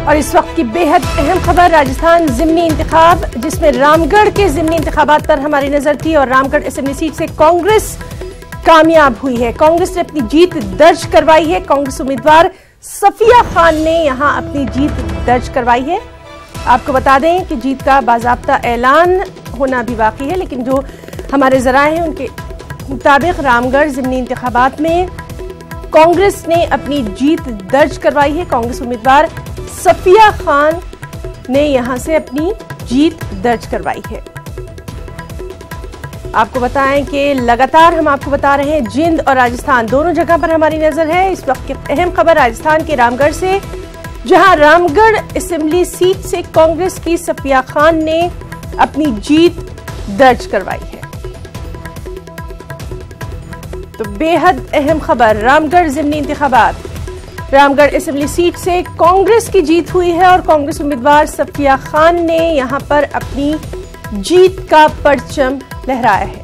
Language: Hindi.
और इस वक्त की बेहद अहम खबर, राजस्थान ज़िमनी इंतखाब, जिसमें रामगढ़ के ज़िमनी इंतखाबात पर हमारी नजर थी और रामगढ़ असेंबली सीट से कांग्रेस कामयाब हुई है। कांग्रेस ने अपनी जीत दर्ज करवाई है। कांग्रेस उम्मीदवार सफिया खान ने यहां अपनी जीत दर्ज करवाई है। आपको बता दें कि जीत का बाज़ाब्ता ऐलान होना भी बाकी है, लेकिन जो हमारे ज़राए हैं उनके मुताबिक रामगढ़ ज़िमनी इंतखाबात में कांग्रेस ने अपनी जीत दर्ज करवाई है। कांग्रेस उम्मीदवार सफिया खान ने यहां से अपनी जीत दर्ज करवाई है। आपको बताएं कि लगातार हम आपको बता रहे हैं जिंद और राजस्थान दोनों जगह पर हमारी नजर है। इस वक्त की अहम खबर राजस्थान के रामगढ़ से, जहां रामगढ़ असेंबली सीट से कांग्रेस की सफिया खान ने अपनी जीत दर्ज करवाई है। तो बेहद अहम खबर, रामगढ़ ज़िमनी इंतखाबात, रामगढ़ असेंबली सीट से कांग्रेस की जीत हुई है और कांग्रेस उम्मीदवार सफिया खान ने यहां पर अपनी जीत का परचम लहराया है।